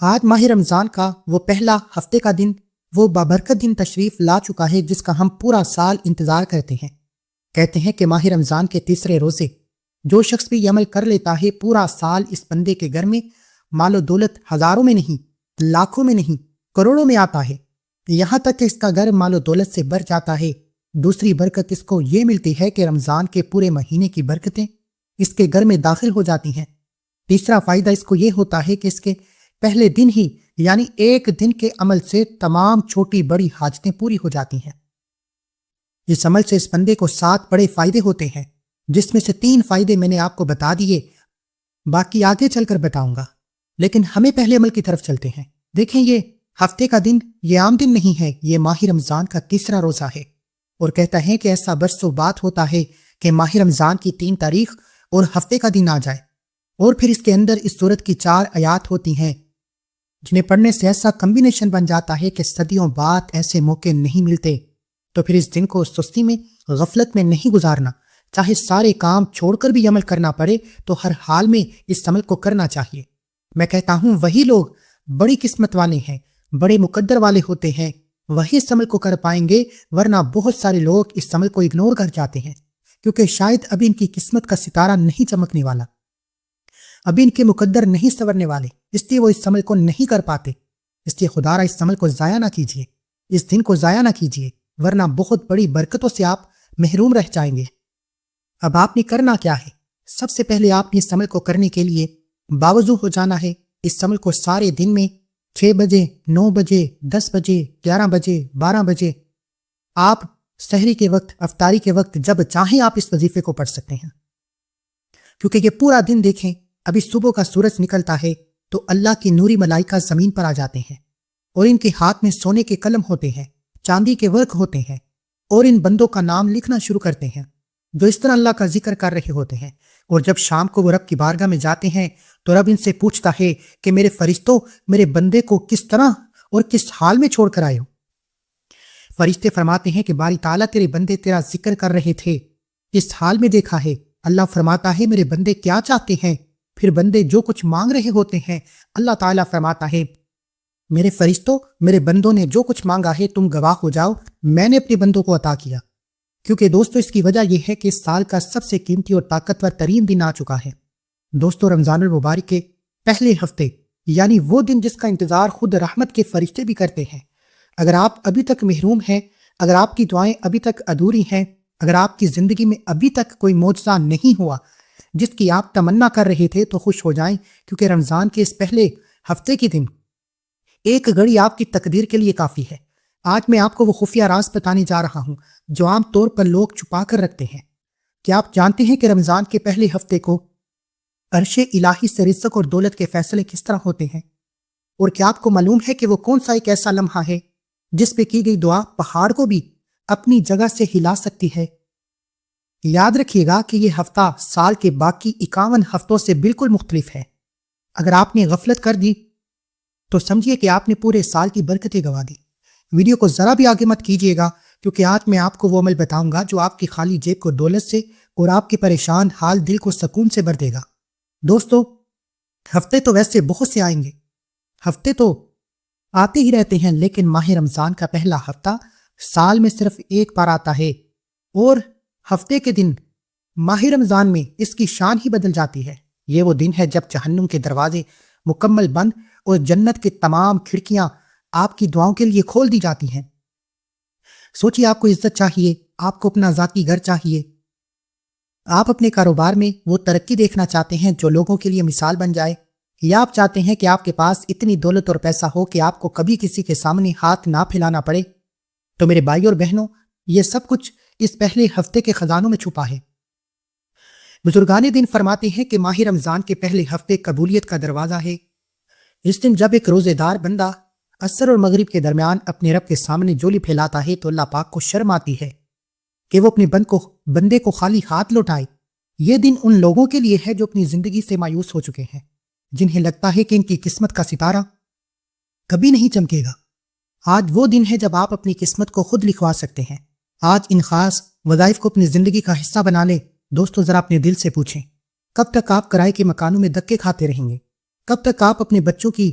آج ماہ رمضان کا وہ پہلا ہفتے کا دن، وہ بابرکت دن تشریف لا چکا ہے جس کا ہم پورا سال انتظار کرتے ہیں۔ کہتے ہیں کہ ماہ رمضان کے تیسرے روزے جو شخص بھی یہ عمل کر لیتا ہے، پورا سال اس بندے کے گھر میں مال و دولت ہزاروں میں نہیں، لاکھوں میں نہیں، کروڑوں میں آتا ہے، یہاں تک کہ اس کا گھر مال و دولت سے بھر جاتا ہے۔ دوسری برکت اس کو یہ ملتی ہے کہ رمضان کے پورے مہینے کی برکتیں اس کے گھر میں داخل ہو جاتی ہیں۔ تیسرا فائدہ اس کو یہ ہوتا ہے کہ اس کے پہلے دن ہی یعنی ایک دن کے عمل سے تمام چھوٹی بڑی حاجتیں پوری ہو جاتی ہیں۔ اس عمل سے اس بندے کو 7 بڑے فائدے ہوتے ہیں، جس میں سے 3 فائدے میں نے آپ کو بتا دیے، باقی آگے چل کر بتاؤں گا، لیکن ہمیں پہلے عمل کی طرف چلتے ہیں۔ دیکھیں، یہ ہفتے کا دن یہ عام دن نہیں ہے، یہ ماہ رمضان کا تیسرا روزہ ہے، اور کہتا ہے کہ ایسا برسوں بات ہوتا ہے کہ ماہ رمضان کی 3 تاریخ اور ہفتے کا دن آ جائے، اور پھر اس کے اندر اس سورت کی 4 آیات ہوتی ہیں جنہیں پڑھنے سے ایسا کمبینیشن بن جاتا ہے کہ صدیوں بعد ایسے موقع نہیں ملتے۔ تو پھر اس دن کو سستی میں، غفلت میں نہیں گزارنا، چاہے سارے کام چھوڑ کر بھی عمل کرنا پڑے تو ہر حال میں اس عمل کو کرنا چاہیے۔ میں کہتا ہوں وہی لوگ بڑی قسمت والے ہیں، بڑے مقدر والے ہوتے ہیں، وہی اس عمل کو کر پائیں گے، ورنہ بہت سارے لوگ اس عمل کو اگنور کر جاتے ہیں، کیونکہ شاید ابھی ان کی قسمت کا ستارہ نہیں چمکنے والا، ابھی ان کے مقدر نہیں سنورنے والے، اس لیے وہ اس عمل کو نہیں کر پاتے۔ اس لیے خدا را اس عمل کو ضائع نہ کیجیے، اس دن کو ضائع نہ کیجیے، ورنہ بہت بڑی برکتوں سے آپ محروم رہ جائیں گے۔ اب آپ نے کرنا کیا ہے؟ سب سے پہلے آپ نے اس عمل کو کرنے کے لیے باوضو ہو جانا ہے۔ اس عمل کو سارے دن میں 6 بجے، 9 بجے، 10 بجے، 11 بجے، 12 بجے، آپ سحری کے وقت، افطاری کے وقت، جب چاہیں آپ اس وظیفے کو پڑھ سکتے ہیں، کیونکہ یہ پورا دن دیکھیں، ابھی صبح کا سورج نکلتا ہے تو اللہ کی نوری ملائکہ زمین پر آ جاتے ہیں، اور ان کے ہاتھ میں سونے کے قلم ہوتے ہیں، چاندی کے ورق ہوتے ہیں، اور ان بندوں کا نام لکھنا شروع کرتے ہیں جو اس طرح اللہ کا ذکر کر رہے ہوتے ہیں۔ اور جب شام کو وہ رب کی بارگاہ میں جاتے ہیں تو رب ان سے پوچھتا ہے کہ میرے فرشتوں، میرے بندے کو کس طرح اور کس حال میں چھوڑ کر آئے ہو؟ فرشتے فرماتے ہیں کہ باری تعالیٰ تیرے بندے تیرا ذکر کر رہے تھے، اس حال میں دیکھا ہے۔ اللہ فرماتا ہے میرے بندے کیا چاہتے ہیں؟ پھر بندے جو کچھ مانگ رہے ہوتے ہیں، اللہ تعالیٰ فرماتا ہے میرے فرشتوں، میرے بندوں نے جو کچھ مانگا ہے تم گواہ ہو جاؤ، میں نے اپنے بندوں کو عطا کیا۔ کیونکہ دوستو اس کی وجہ یہ ہے کہ اس سال کا سب سے قیمتی اور طاقتور ترین دن آ چکا ہے۔ دوستو رمضان المبارک کے پہلے ہفتے، یعنی وہ دن جس کا انتظار خود رحمت کے فرشتے بھی کرتے ہیں، اگر آپ ابھی تک محروم ہیں، اگر آپ کی دعائیں ابھی تک ادھوری ہیں، اگر آپ کی زندگی میں ابھی تک کوئی معجزہ نہیں ہوا جس کی آپ تمنا کر رہے تھے، تو خوش ہو جائیں، کیونکہ رمضان کے اس پہلے ہفتے کے دن ایک گھڑی آپ کی تقدیر کے لیے کافی ہے۔ آج میں آپ کو وہ خفیہ راز بتانے جا رہا ہوں جو عام طور پر لوگ چھپا کر رکھتے ہیں۔ کیا آپ جانتے ہیں کہ رمضان کے پہلے ہفتے کو عرش الہی سے رزق اور دولت کے فیصلے کس طرح ہوتے ہیں؟ اور کیا آپ کو معلوم ہے کہ وہ کون سا ایک ایسا لمحہ ہے جس پہ کی گئی دعا پہاڑ کو بھی اپنی جگہ سے ہلا سکتی ہے؟ یاد رکھیے گا کہ یہ ہفتہ سال کے باقی 51 ہفتوں سے بالکل مختلف ہے۔ اگر آپ نے غفلت کر دی تو سمجھیے کہ آپ نے پورے سال کی برکتیں گوا دی۔ ویڈیو کو ذرا بھی آگے مت کیجیے گا، کیونکہ آج میں آپ کو وہ عمل بتاؤں گا جو آپ کی خالی جیب کو دولت سے اور آپ کے پریشان حال دل کو سکون سے بھر دے گا۔ دوستو، ہفتے تو ویسے بہت سے آئیں گے، ہفتے تو آتے ہی رہتے ہیں، لیکن ماہ رمضان کا پہلا ہفتہ سال میں صرف ایک بار آتا ہے، اور ہفتے کے دن ماہ رمضان میں اس کی شان ہی بدل جاتی ہے۔ یہ وہ دن ہے جب جہنم کے دروازے مکمل بند اور جنت کی تمام کھڑکیاں آپ کی دعاؤں کے لیے کھول دی جاتی ہیں۔ سوچیے، آپ کو عزت چاہیے، آپ کو اپنا ذاتی گھر چاہیے، آپ اپنے کاروبار میں وہ ترقی دیکھنا چاہتے ہیں جو لوگوں کے لیے مثال بن جائے، یا آپ چاہتے ہیں کہ آپ کے پاس اتنی دولت اور پیسہ ہو کہ آپ کو کبھی کسی کے سامنے ہاتھ نہ پھیلانا پڑے، تو میرے بھائی اور بہنوں، یہ سب کچھ اس پہلے ہفتے کے خزانوں میں چھپا ہے۔ بزرگان دین فرماتے ہیں کہ ماہ رمضان کے پہلے ہفتے قبولیت کا دروازہ ہے۔ اس دن جب ایک روزے دار بندہ عصر اور مغرب کے درمیان اپنے رب کے سامنے جولی پھیلاتا ہے تو اللہ پاک کو شرم آتی ہے کہ وہ اپنے بندے کو خالی ہاتھ لوٹائے۔ یہ دن ان لوگوں کے لیے ہے جو اپنی زندگی سے مایوس ہو چکے ہیں، جنہیں لگتا ہے کہ ان کی قسمت کا ستارہ کبھی نہیں چمکے گا۔ آج وہ دن ہے جب آپ اپنی قسمت کو خود لکھوا سکتے ہیں۔ آج ان خاص وظائف کو اپنی زندگی کا حصہ بنا لیں۔ دوستو، ذرا اپنے دل سے پوچھیں، کب تک آپ کرائے کے مکانوں میں دھکے کھاتے رہیں گے؟ کب تک آپ اپنے بچوں کی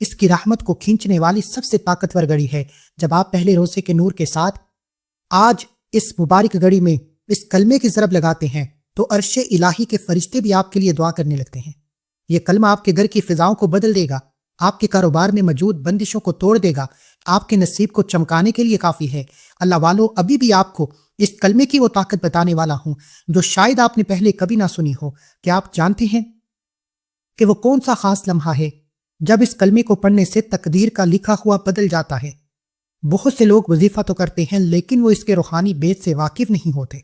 اس کی رحمت کو کھینچنے والی سب سے طاقتور گھڑی ہے۔ جب آپ پہلے روزے کے نور کے ساتھ آج اس مبارک گھڑی میں اس کلمے کی ضرب لگاتے ہیں تو عرش الہی کے فرشتے بھی آپ کے لیے دعا کرنے لگتے ہیں۔ یہ کلمہ آپ کے گھر کی فضاؤں کو بدل دے گا، آپ کے کاروبار میں موجود بندشوں کو توڑ دے گا، آپ کے نصیب کو چمکانے کے لیے کافی ہے۔ اللہ والو، ابھی بھی آپ کو اس کلمے کی وہ طاقت بتانے والا ہوں جو شاید آپ نے پہلے کبھی نہ سنی ہو۔ کیا آپ جانتے ہیں کہ وہ کون سا خاص لمحہ ہے جب اس کلمے کو پڑھنے سے تقدیر کا لکھا ہوا بدل جاتا ہے؟ بہت سے لوگ وظیفہ تو کرتے ہیں لیکن وہ اس کے روحانی بیت سے واقف نہیں ہوتے۔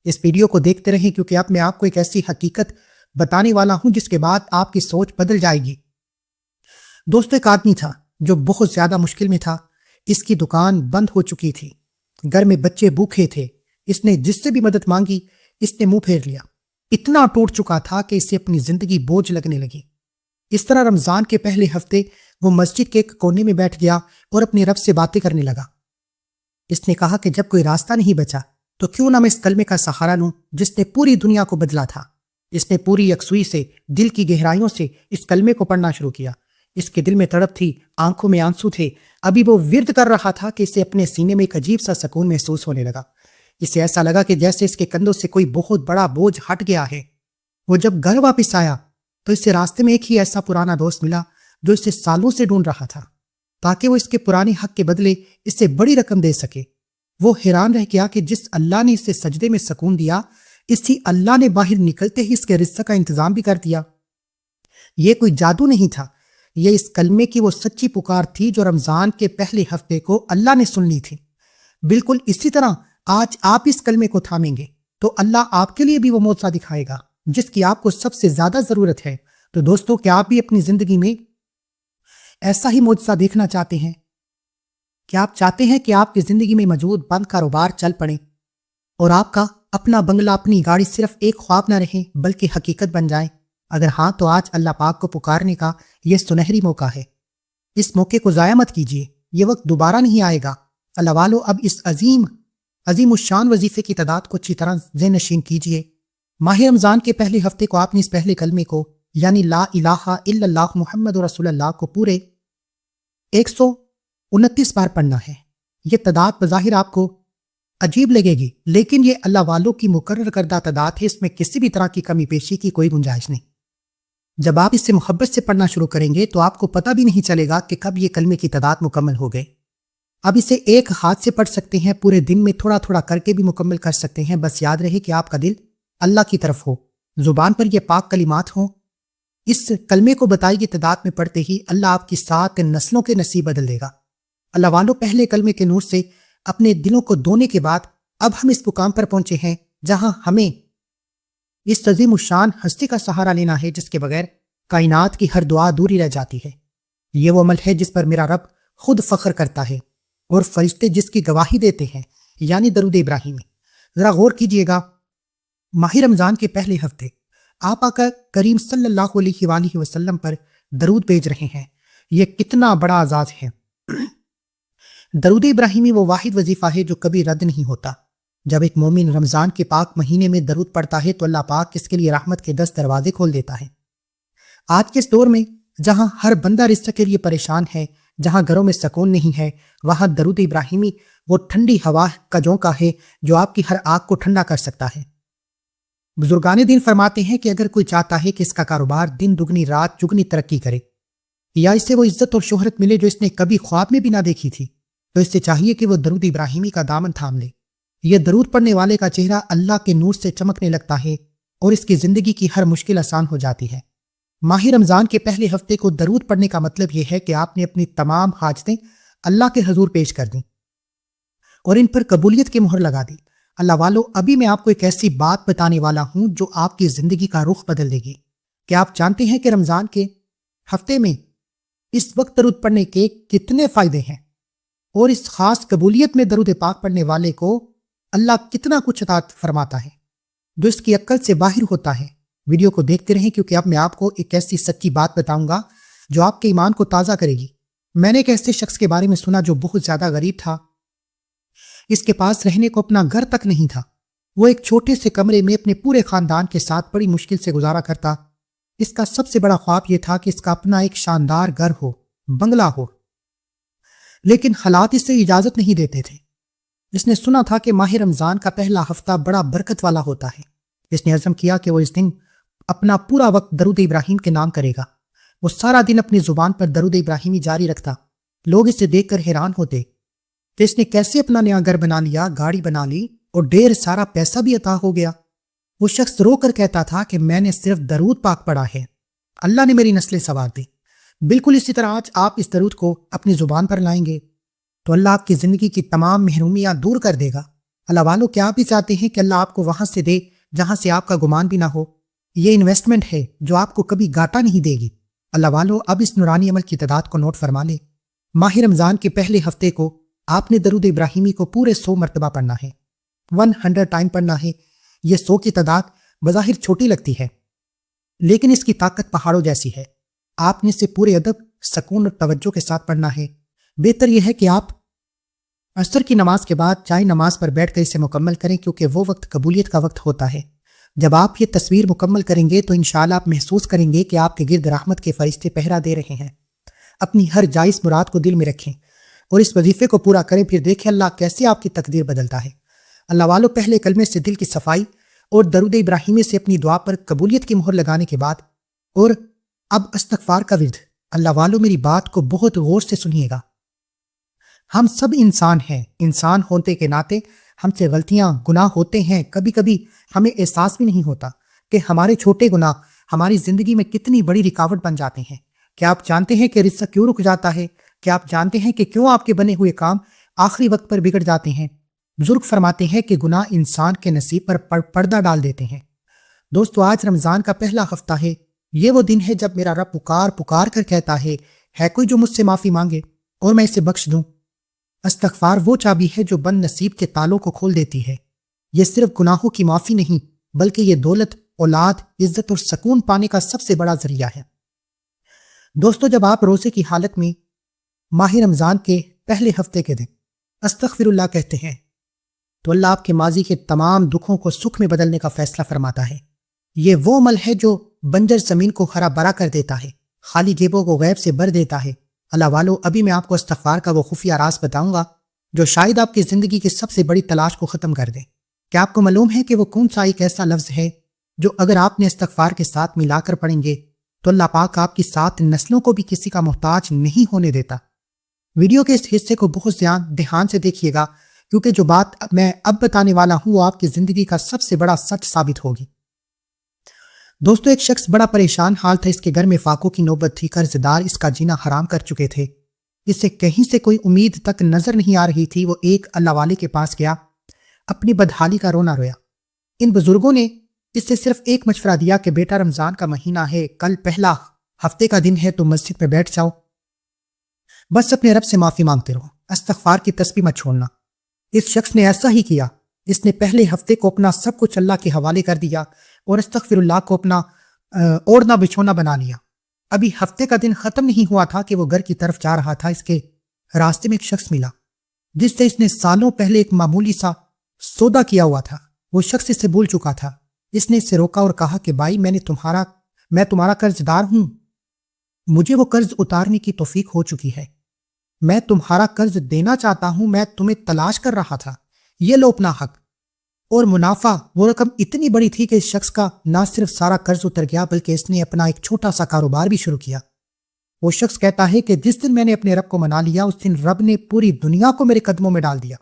اس ویڈیو کو دیکھتے رہیں کیونکہ اب میں آپ کو ایک ایسی حقیقت بتانے والا ہوں جس کے بعد آپ کی سوچ بدل جائے گی۔ دوستو، ایک آدمی تھا جو بہت زیادہ مشکل میں تھا۔ اس کی دکان بند ہو چکی تھی، گھر میں بچے بھوکے تھے۔ اس نے جس سے بھی مدد مانگی اس نے منہ پھیر لیا۔ اتنا ٹوٹ چکا تھا کہ اسے اپنی زندگی بوجھ لگنے لگی۔ اس طرح رمضان کے پہلے ہفتے وہ مسجد کے ایک کونے میں بیٹھ گیا اور اپنے رب سے باتیں کرنے لگا۔ اس نے کہا کہ جب کوئی راستہ نہیں بچا تو کیوں نہ میں اس کلمے کا سہارا لوں جس نے پوری دنیا کو بدلا تھا۔ اس نے پوری یکسوئی سے، دل کی گہرائیوں سے اس کلمے کو پڑھنا شروع کیا۔ اس کے دل میں تڑپ تھی، آنکھوں میں آنسو تھے۔ ابھی وہ ورد کر رہا تھا کہ اسے اپنے سینے میں ایک عجیب سا سکون محسوس ہونے لگا۔ اسے ایسا لگا کہ جیسے اس کے کندھوں سے کوئی بہت بڑا بوجھ ہٹ گیا ہے۔ وہ جب گھر واپس آیا تو اسے راستے میں ایک ہی ایسا پرانا دوست ملا جو اسے سالوں سے ڈھونڈ رہا تھا تاکہ وہ اس کے پرانے حق کے بدلے اسے بڑی رقم دے سکے۔ وہ حیران رہ گیا کہ جس اللہ نے اسے سجدے میں سکون دیا، اسی اللہ نے باہر نکلتے ہی اس کے رزق کا انتظام بھی کر دیا۔ یہ کوئی جادو نہیں تھا، یہ اس کلمے کی وہ سچی پکار تھی جو رمضان کے پہلے ہفتے کو اللہ نے سن لی تھی۔ بالکل اسی طرح آج آپ اس کلمے کو تھامیں گے تو اللہ آپ کے لیے بھی وہ معجزہ دکھائے گا جس کی آپ کو سب سے زیادہ ضرورت ہے۔ تو دوستو، کیا آپ بھی اپنی زندگی میں ایسا ہی معجزہ دیکھنا چاہتے ہیں؟ کیا آپ چاہتے ہیں کہ آپ کی زندگی میں موجود بند کاروبار چل پڑیں اور آپ کا اپنا بنگلہ، اپنی گاڑی صرف ایک خواب نہ رہے بلکہ حقیقت بن جائیں؟ اگر ہاں تو آج اللہ پاک کو پکارنے کا یہ سنہری موقع ہے۔ اس موقع کو ضائع مت کیجیے، یہ وقت دوبارہ نہیں آئے گا۔ اللہ والو، اب اس عظیم الشان وظیفے کی تعداد کو اچھی طرح ذہن نشین کیجیے۔ ماہ رمضان کے پہلے ہفتے کو آپ نے اس پہلے کلمے کو یعنی لا الہ الا اللہ محمد رسول اللہ کو پورے 129 بار پڑھنا ہے۔ یہ تعداد بظاہر آپ کو عجیب لگے گی لیکن یہ اللہ والوں کی مقرر کردہ تعداد ہے، اس میں کسی بھی طرح کی کمی پیشی کی کوئی گنجائش نہیں۔ جب آپ اس سے محبت سے پڑھنا شروع کریں گے تو آپ کو پتہ بھی نہیں چلے گا کہ کب یہ کلمے کی تعداد مکمل ہو گئے۔ اب اسے ایک ہاتھ سے پڑھ سکتے ہیں، پورے دن میں تھوڑا تھوڑا کر کے بھی مکمل کر سکتے ہیں، بس یاد رہے کہ آپ کا دل اللہ کی طرف ہو، زبان پر یہ پاک کلمات ہوں۔ اس کلمے کو بتائی گئی تعداد میں پڑھتے ہی اللہ آپ کی 7 نسلوں کے نصیب بدل دے گا۔ اللہ والوں، پہلے کلمے کے نور سے اپنے دلوں کو دھونے کے بعد اب ہم اس مقام پر پہنچے ہیں جہاں ہمیں اس عظیم الشان ہستی کا سہارا لینا ہے جس کے بغیر کائنات کی ہر دعا ادھوری رہ جاتی ہے۔ یہ وہ عمل ہے جس پر میرا رب خود فخر کرتا ہے اور فرشتے جس کی گواہی دیتے ہیں، یعنی درود ابراہیمی۔ ذرا غور کیجئے گا، ماہ رمضان کے پہلے ہفتے آپ آقا کریم صلی اللہ علیہ وآلہ وسلم پر درود بھیج رہے ہیں۔ یہ کتنا بڑا اعزاز ہے۔ درود ابراہیمی وہ واحد وظیفہ ہے جو کبھی رد نہیں ہوتا۔ جب ایک مومن رمضان کے پاک مہینے میں درود پڑھتا ہے تو اللہ پاک اس کے لیے رحمت کے 10 دروازے کھول دیتا ہے۔ آج کے اس دور میں جہاں ہر بندہ رزق کے لیے پریشان ہے، جہاں گھروں میں سکون نہیں ہے، وہاں درود ابراہیمی وہ ٹھنڈی ہوا کا جھونکا ہے جو آپ کی ہر آگ کو ٹھنڈا کر سکتا ہے۔ بزرگان دین فرماتے ہیں کہ اگر کوئی چاہتا ہے کہ اس کا کاروبار دن دگنی رات چگنی ترقی کرے یا اسے وہ عزت اور شہرت ملے جو اس نے کبھی خواب میں بھی نہ دیکھی تھی، تو اس سے چاہیے کہ وہ درود ابراہیمی کا دامن تھام لے۔ یہ درود پڑھنے والے کا چہرہ اللہ کے نور سے چمکنے لگتا ہے اور اس کی زندگی کی ہر مشکل آسان ہو جاتی ہے۔ ماہ رمضان کے پہلے ہفتے کو درود پڑھنے کا مطلب یہ ہے کہ آپ نے اپنی تمام حاجتیں اللہ کے حضور پیش کر دیں اور ان پر قبولیت کی مہر لگا دی۔ اللہ والو، ابھی میں آپ کو ایک ایسی بات بتانے والا ہوں جو آپ کی زندگی کا رخ بدل دے گی۔ کیا آپ جانتے ہیں کہ رمضان کے ہفتے میں اس وقت درود پڑھنے کے کتنے فائدے ہیں اور اس خاص قبولیت میں درود پاک پڑھنے والے کو اللہ کتنا کچھ عطا فرماتا ہے جو اس کی عقل سے باہر ہوتا ہے؟ ویڈیو کو دیکھتے رہیں کیونکہ اب میں آپ کو ایک ایسی سچی بات بتاؤں گا جو آپ کے ایمان کو تازہ کرے گی۔ میں نے ایک ایسے شخص کے بارے میں سنا جو بہت زیادہ غریب تھا، اس کے پاس رہنے کو اپنا گھر تک نہیں تھا۔ وہ ایک چھوٹے سے کمرے میں اپنے پورے خاندان کے ساتھ بڑی مشکل سے گزارا کرتا۔ اس کا سب سے بڑا خواب یہ تھا کہ اس کا اپنا ایک شاندار گھر ہو بنگلہ ہو، لیکن حالات اس سے اجازت نہیں دیتے تھے۔ اس نے سنا تھا کہ ماہ رمضان کا پہلا ہفتہ بڑا برکت والا ہوتا ہے۔ اس نے عزم کیا کہ وہ اس دن اپنا پورا وقت درود ابراہیم کے نام کرے گا۔ وہ سارا دن اپنی زبان پر درود ابراہیمی جاری رکھتا۔ لوگ اسے دیکھ کر حیران ہوتے کہ اس نے کیسے اپنا نیا گھر بنا لیا، گاڑی بنا لی اور ڈھیر سارا پیسہ بھی عطا ہو گیا۔ وہ شخص رو کر کہتا تھا کہ میں نے صرف درود پاک پڑھا ہے، اللہ نے میری نسلیں سنوار دی۔ بالکل اسی طرح آج آپ اس درود کو اپنی زبان پر لائیں گے تو اللہ آپ کی زندگی کی تمام محرومیاں دور کر دے گا۔ اللہ والوں، کیا آپ بھی چاہتے ہیں کہ اللہ آپ کو وہاں سے دے جہاں سے آپ کا گمان بھی نہ ہو؟ یہ انویسٹمنٹ ہے جو آپ کو کبھی گھاٹا نہیں دے گی۔ اللہ والوں، اب اس نورانی عمل کی تعداد کو نوٹ فرما لیں۔ ماہ رمضان کے پہلے ہفتے کو آپ نے درود ابراہیمی کو پورے 100 مرتبہ پڑھنا ہے، 100 ٹائم پڑھنا ہے۔ یہ 100 کی تعداد بظاہر چھوٹی لگتی ہے، لیکن اس کی طاقت پہاڑوں جیسی ہے۔ آپ نے اسے پورے ادب، سکون اور توجہ کے ساتھ پڑھنا ہے۔ بہتر یہ ہے کہ آپ عصر کی نماز کے بعد چائے نماز پر بیٹھ کر اسے مکمل کریں، کیونکہ وہ وقت قبولیت کا وقت ہوتا ہے۔ جب آپ یہ تصویر مکمل کریں گے تو انشاءاللہ آپ محسوس کریں گے کہ آپ کے گرد رحمت کے فرشتے پہرا دے رہے ہیں۔ اپنی ہر جائز مراد کو دل میں رکھیں اور اس وظیفے کو پورا کریں، پھر دیکھیں اللہ کیسے آپ کی تقدیر بدلتا ہے۔ اللہ والوں، پہلے کلمے سے دل کی صفائی اور درود ابراہیمی سے اپنی دعا پر قبولیت کی مہر لگانے کے بعد اور اب استغفار کا ورد۔ اللہ والوں، میری بات کو بہت غور سے سنیے گا۔ ہم سب انسان ہیں، انسان ہونے کے ناطے ہم سے غلطیاں، گناہ ہوتے ہیں۔ کبھی کبھی ہمیں احساس بھی نہیں ہوتا کہ ہمارے چھوٹے گناہ ہماری زندگی میں کتنی بڑی رکاوٹ بن جاتے ہیں۔ کیا آپ جانتے ہیں کہ رزق کیوں رک جاتا ہے؟ کیا آپ جانتے ہیں کہ کیوں آپ کے بنے ہوئے کام آخری وقت پر بگڑ جاتے ہیں؟ بزرگ فرماتے ہیں کہ گناہ انسان کے نصیب پر پردہ ڈال دیتے ہیں۔ دوستو، آج رمضان کا پہلا ہفتہ ہے۔ یہ وہ دن ہے جب میرا رب پکار کر کہتا ہے کوئی جو مجھ سے معافی مانگے اور میں اسے بخش دوں۔ استغفار وہ چابی ہے جو بد نصیب کے تالوں کو کھول دیتی ہے۔ یہ صرف گناہوں کی معافی نہیں، بلکہ یہ دولت، اولاد، عزت اور سکون پانے کا سب سے بڑا ذریعہ ہے۔ دوستو، جب آپ روزے کی حالت میں ماہ رمضان کے پہلے ہفتے کے دن استغفر اللہ کہتے ہیں تو اللہ آپ کے ماضی کے تمام دکھوں کو سکھ میں بدلنے کا فیصلہ فرماتا ہے۔ یہ وہ عمل ہے جو بنجر زمین کو ہرا بھرا کر دیتا ہے، خالی جیبوں کو غیب سے بھر دیتا ہے۔ اللہ والو، ابھی میں آپ کو استغفار کا وہ خفیہ راز بتاؤں گا جو شاید آپ کی زندگی کی سب سے بڑی تلاش کو ختم کر دے۔ کیا آپ کو معلوم ہے کہ وہ کون سا ایک ایسا لفظ ہے جو اگر آپ نے استغفار کے ساتھ ملا کر پڑھیں گے تو اللہ پاک آپ کی 7 نسلوں کو بھی کسی کا محتاج نہیں ہونے دیتا؟ ویڈیو کے اس حصے کو بہت دھیان سے دیکھیے گا، کیونکہ جو بات میں اب بتانے والا ہوں وہ آپ کی زندگی کا سب سے بڑا سچ ثابت ہوگی۔ دوستو، ایک شخص بڑا پریشان حال تھا۔ اس کے گھر میں فاقوں کی نوبت تھی، قرض دار اس کا جینا حرام کر چکے تھے، اسے کہیں سے کوئی امید تک نظر نہیں آ رہی تھی۔ وہ ایک اللہ والے کے پاس گیا، اپنی بدحالی کا رونا رویا۔ ان بزرگوں نے اس سے صرف ایک مشورہ دیا کہ بیٹا، رمضان کا مہینہ ہے، کل پہلا ہفتے کا دن ہے، تو مسجد میں بیٹھ جاؤ، بس اپنے رب سے معافی مانگتے رہو، استغفار کی تسبیح مت چھوڑنا۔ اس شخص نے ایسا ہی کیا۔ اس نے پہلے ہفتے کو اپنا سب کچھ اللہ کے حوالے کر دیا اور استغفر اللہ کو اپنا اوڑھنا بچھونا بنا لیا۔ ابھی ہفتے کا دن ختم نہیں ہوا تھا کہ وہ گھر کی طرف جا رہا تھا۔ اس کے راستے میں ایک شخص ملا جس سے اس نے سالوں پہلے ایک معمولی سا سودا کیا ہوا تھا۔ وہ شخص اس سے بھول چکا تھا۔ اس نے اسے روکا اور کہا کہ بھائی، میں تمہارا قرض دار ہوں، مجھے وہ قرض اتارنے کی توفیق ہو چکی ہے، میں تمہارا قرض دینا چاہتا ہوں، میں تمہیں تلاش کر رہا تھا، یہ لو اپنا حق۔ اور منافع وہ رقم اتنی بڑی تھی کہ اس شخص کا نہ صرف سارا قرض اتر گیا بلکہ اس نے اپنا ایک چھوٹا سا کاروبار بھی شروع کیا۔ وہ شخص کہتا ہے کہ جس دن میں نے اپنے رب کو منا لیا اس دن رب نے پوری دنیا کو میرے قدموں میں ڈال دیا۔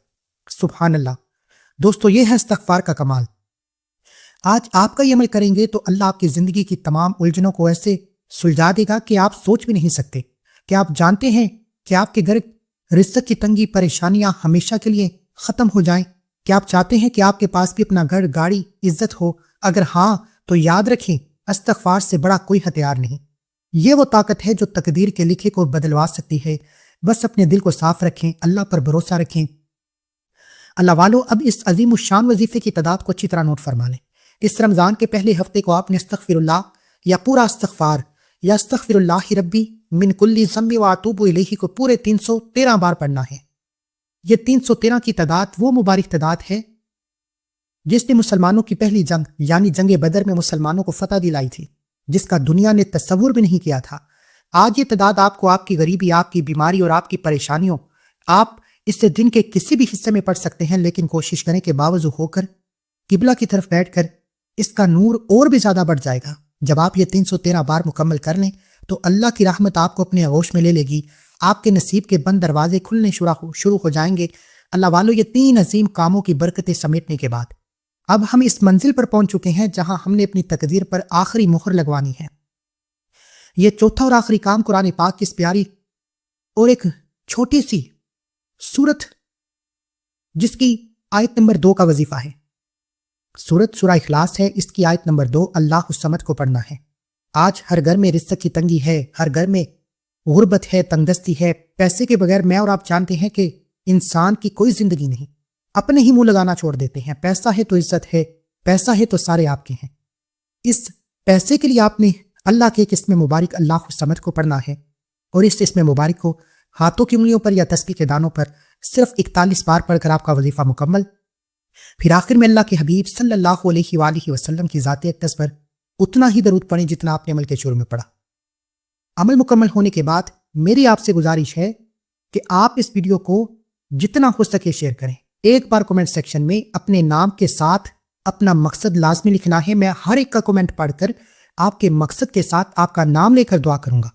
سبحان اللہ۔ دوستو، یہ ہے استغفار کا کمال۔ آج آپ کا یہ عمل کریں گے تو اللہ آپ کی زندگی کی تمام الجھنوں کو ایسے سلجھا دے گا کہ آپ سوچ بھی نہیں سکتے۔ کیا آپ جانتے ہیں کہ آپ کے گھر رزق کی تنگی، پریشانیاں ہمیشہ کے لیے ختم ہو جائیں؟ کیا آپ چاہتے ہیں کہ آپ کے پاس بھی اپنا گھر، گاڑی، عزت ہو؟ اگر ہاں تو یاد رکھیں، استغفار سے بڑا کوئی ہتھیار نہیں۔ یہ وہ طاقت ہے جو تقدیر کے لکھے کو بدلوا سکتی ہے۔ بس اپنے دل کو صاف رکھیں، اللہ پر بھروسہ رکھیں۔ اللہ والو، اب اس عظیم الشان وظیفے کی تعداد کو اچھی طرح نوٹ فرما لیں۔ اس رمضان کے پہلے ہفتے کو آپ نے استغفر اللہ یا پورا استغفار یا استغفر اللہ ربی من کل ذنب واتوب الیہ کو پورے 313 بار پڑھنا ہے۔ یہ 313 کی تعداد وہ مبارک تعداد ہے جس نے مسلمانوں کی پہلی جنگ یعنی جنگ بدر میں مسلمانوں کو فتح دلائی تھی، جس کا دنیا نے تصور بھی نہیں کیا تھا۔ آج یہ تعداد آپ کو آپ کی غریبی، آپ کی بیماری اور آپ کی پریشانیوں، آپ اس سے دن کے کسی بھی حصے میں پڑھ سکتے ہیں، لیکن کوشش کریں کہ باوضو ہو کر قبلہ کی طرف بیٹھ کر اس کا نور اور بھی زیادہ بڑھ جائے گا۔ جب آپ یہ 313 بار مکمل کر لیں تو اللہ کی رحمت آپ کو اپنے آغوش میں لے لے گی، آپ کے نصیب کے بند دروازے کھلنے شروع ہو جائیں گے۔ اللہ والو، یہ 3 عظیم کاموں کی برکتیں سمیٹنے کے بعد اب ہم اس منزل پر پہنچ چکے ہیں جہاں ہم نے اپنی تقدیر پر آخری مہر لگوانی ہے۔ یہ چوتھا اور آخری کام قرآن پاک کی اس پیاری اور ایک چھوٹی سی سورت جس کی آیت نمبر 2 کا وظیفہ ہے۔ سورت سورہ اخلاص ہے، اس کی آیت نمبر 2 اللہ الصمد کو پڑھنا ہے۔ آج ہر گھر میں رزق کی تنگی ہے، ہر گھر میں غربت ہے، تنگدستی ہے، پیسے کے بغیر میں اور آپ جانتے ہیں کہ انسان کی کوئی زندگی نہیں، اپنے ہی منہ لگانا چھوڑ دیتے ہیں۔ پیسہ ہے تو عزت ہے، پیسہ ہے تو سارے آپ کے ہیں۔ اس پیسے کے لیے آپ نے اللہ کے ایک اسم مبارک اللہ الصمد کو پڑھنا ہے، اور اس اسم مبارک کو ہاتھوں کی انگلیوں پر یا تسبیح کے دانوں پر صرف 41 بار پڑھ کر آپ کا وظیفہ مکمل۔ پھر آخر میں اللہ کے حبیب صلی اللہ علیہ وآلہ وسلم کی ذات اقدس پر اتنا ہی درود پڑھیں جتنا آپ نے عمل کے شروع میں پڑھا۔ عمل مکمل ہونے کے بعد میری آپ سے گزارش ہے کہ آپ اس ویڈیو کو جتنا ہو سکے شیئر کریں۔ ایک بار کومنٹ سیکشن میں اپنے نام کے ساتھ اپنا مقصد لازمی لکھنا ہے۔ میں ہر ایک کا کومنٹ پڑھ کر آپ کے مقصد کے ساتھ آپ کا نام لے کر دعا کروں گا۔